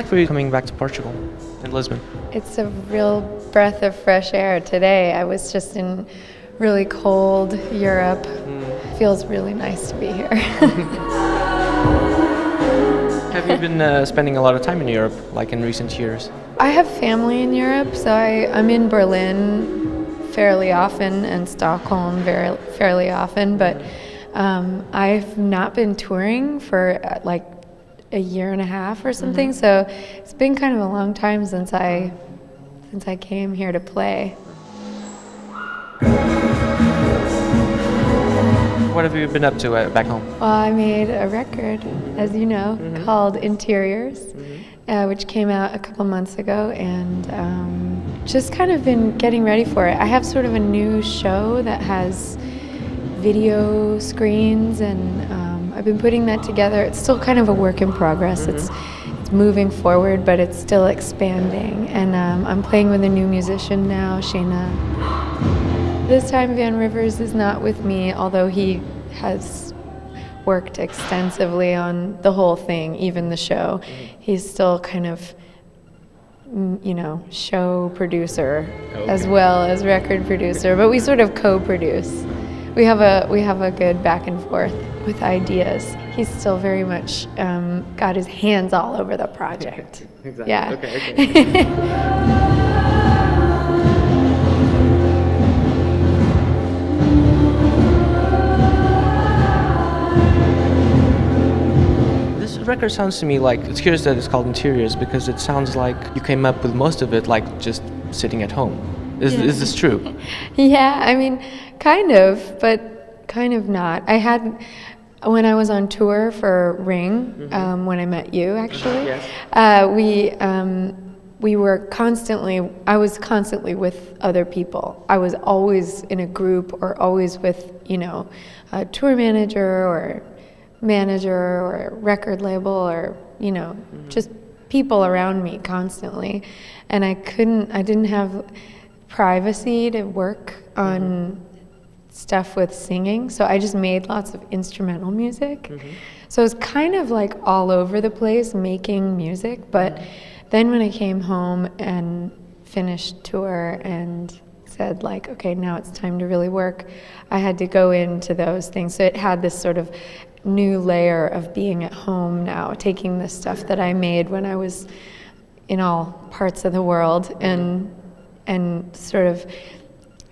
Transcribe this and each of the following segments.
like for you coming back to Portugal and Lisbon? It's a real breath of fresh air today. I was just in really cold Europe. Feels really nice to be here. Have you been spending a lot of time in Europe, like in recent years? I have family in Europe, so I'm in Berlin fairly often and Stockholm fairly often, but I've not been touring for like a year and a half or something, so it's been kind of a long time since I came here to play. What have you been up to back home? Well, I made a record, as you know, called Interiors, which came out a couple months ago, and just kind of been getting ready for it. I have sort of a new show that has video screens, and I've been putting that together. It's still kind of a work in progress. It's moving forward, but it's still expanding. And I'm playing with a new musician now, Shayna. This time Van Rivers is not with me, although he has worked extensively on the whole thing, even the show. He's still kind of, you know, show producer as well as record producer, but we sort of co-produce. We have a good back and forth with ideas. He's still very much got his hands all over the project. Exactly. Yeah. Okay. This record sounds to me like, it's curious that it's called Interiors, because it sounds like you came up with most of it like just sitting at home. Is this true? Yeah, I mean, kind of, but kind of not. I had, when I was on tour for Ring, when I met you, actually, we were constantly, I was constantly with other people. I was always in a group or always with, you know, a tour manager or a record label or, you know, just people around me constantly. And I didn't have privacy to work on stuff with singing, so I just made lots of instrumental music. So it was kind of like all over the place making music, but then when I came home and finished tour and said like, okay, now it's time to really work, I had to go into those things. So it had this sort of new layer of being at home now, taking the stuff that I made when I was in all parts of the world and sort of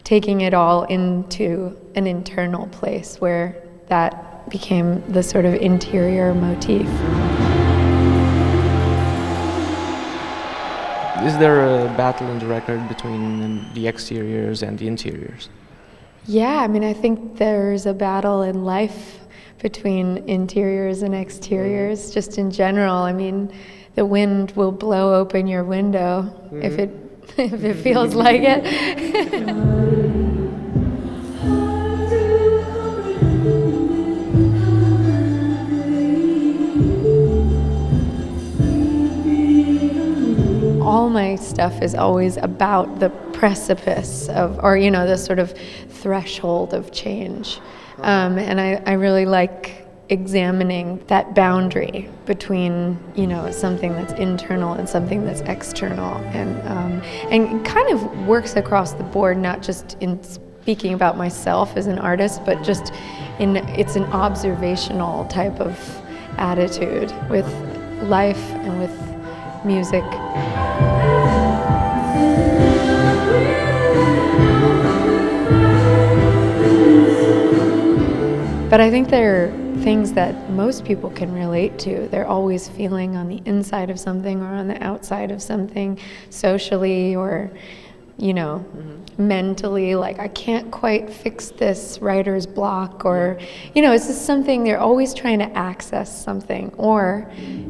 taking it all into an internal place where that became the sort of interior motif. Is there a battle in the record between the exteriors and the interiors? Yeah, I mean, I think there's a battle in life between interiors and exteriors, just in general. I mean, the wind will blow open your window if it feels like it. All my stuff is always about the precipice of, or, you know, the sort of threshold of change. And I really like examining that boundary between, you know, something that's internal and something that's external, and it kind of works across the board, not just in speaking about myself as an artist, but just it's an observational type of attitude with life and with music. But I think there are things that most people can relate to. They're always feeling on the inside of something or on the outside of something, socially or, you know, mentally, like I can't quite fix this writer's block, or, you know, it's just something, they're always trying to access something, or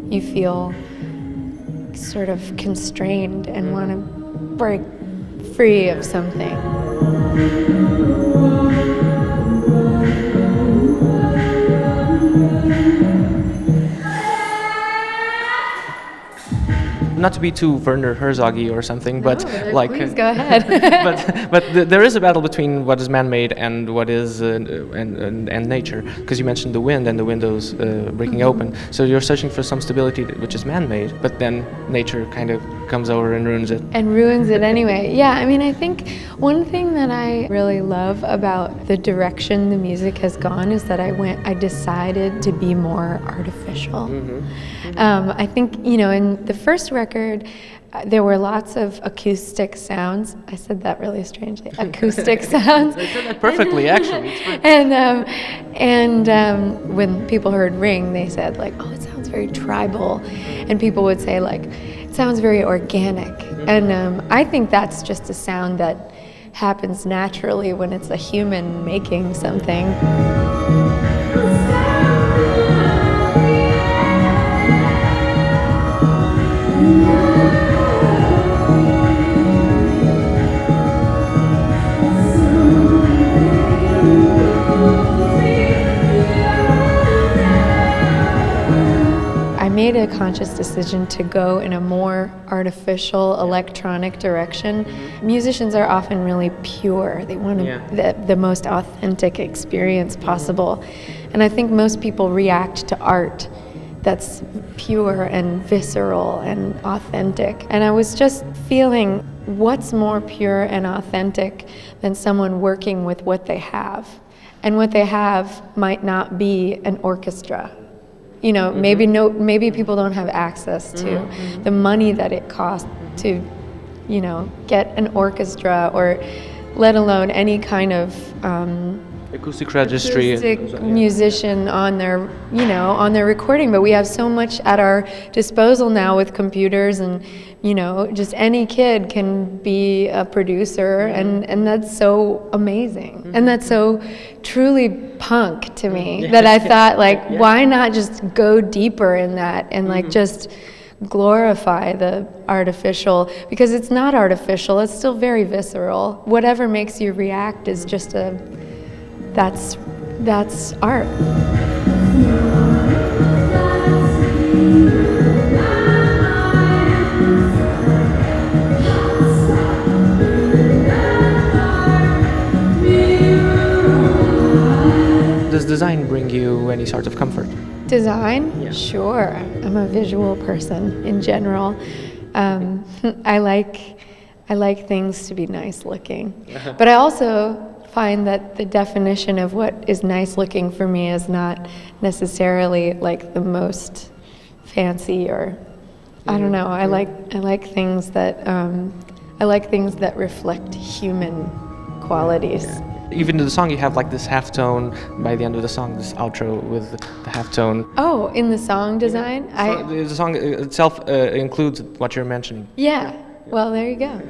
you feel sort of constrained and want to break free of something. not to be too Werner Herzoggy or something, but like please go ahead. there is a battle between what is man-made and what is and nature, because you mentioned the wind and the windows breaking open. So you're searching for some stability which is man-made, but then nature kind of comes over and ruins it. And ruins it anyway. Yeah, I mean, I think one thing that I really love about the direction the music has gone is that I decided to be more artificial. I think, you know, in the first record, there were lots of acoustic sounds. I said that really strangely. Acoustic sounds. I said that perfectly, actually. And when people heard Ring, they said like, oh, it sounds very tribal. And people would say like, it sounds very organic. And I think that's just a sound that happens naturally when it's a human making something. I made a conscious decision to go in a more artificial electronic direction. Musicians are often really pure. They want the most authentic experience possible. And I think most people react to art that's pure and visceral and authentic. And I was just feeling, what's more pure and authentic than someone working with what they have? And what they have might not be an orchestra. You know, maybe people don't have access to the money that it costs to, you know, get an orchestra, or let alone any kind of acoustic registry, musician on their, you know, on their recording. But we have so much at our disposal now with computers, and you know, just any kid can be a producer, and that's so amazing, and that's so truly punk to me that I thought like, why not just go deeper in that and like just glorify the artificial, because it's not artificial, it's still very visceral. Whatever makes you react is just that's art. Does design bring you any sort of comfort? Design? Yeah. Sure. I'm a visual person in general. I like things to be nice looking. But I also find that the definition of what is nice looking for me is not necessarily like the most fancy, or I don't know. I like things that reflect human qualities. Even in the song, you have like this halftone by the end of the song, this outro with the halftone. Oh, in the song design? So the song itself includes what you're mentioning. Yeah. Well, there you go.